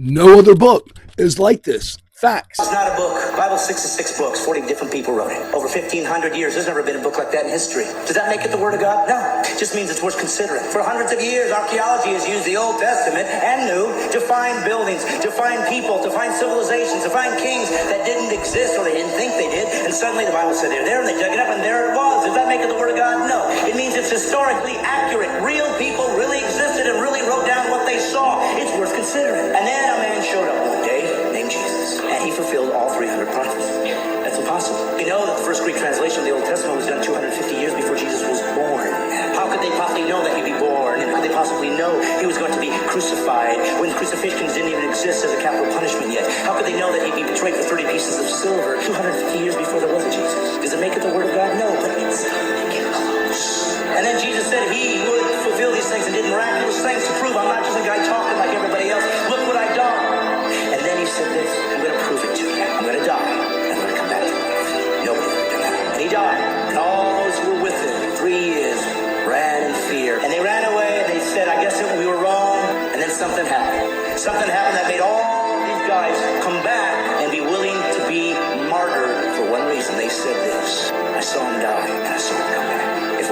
No other book is like this. Facts. It's not a book. The Bible's 66 books. 40 different people wrote it. Over 1,500 years. There's never been a book like that in history. Does that make it the Word of God? No. It just means it's worth considering. For hundreds of years, archaeology has used the Old Testament and New to find buildings, to find people, to find civilizations, to find kings that didn't exist or they didn't think they did. And suddenly the Bible said they're there and they dug it up and there it was. Does that make it the Word of God? No. It means it's historically accurate. Real people really existed and really wrote down what they saw. It's worth considering. And then a man showed up one day named Jesus. And he fulfilled all 300 prophecies. That's impossible. You know that the first Greek translation of the Old Testament was done 250 years before Jesus was born. How could they possibly know that he'd be born? And how could they possibly know he was going to be crucified when crucifixions didn't even exist as a capital punishment yet? How could they know that he'd be betrayed for 30 pieces of silver 250 years before there was a Jesus? Does it make it the Word of God? No, but it's getting close. And then Jesus said he would fulfill these things and did miraculous things to prove I'm not just a guy talking like everybody else. Look what I've done. And then he said this, I'm going to prove it to you. I'm going to die, and I'm going to come back to life. Nobody ever done that. And he died, and all those who were with him 3 years ran in fear. And they ran away, and they said, I guess we were wrong. And then something happened. Something happened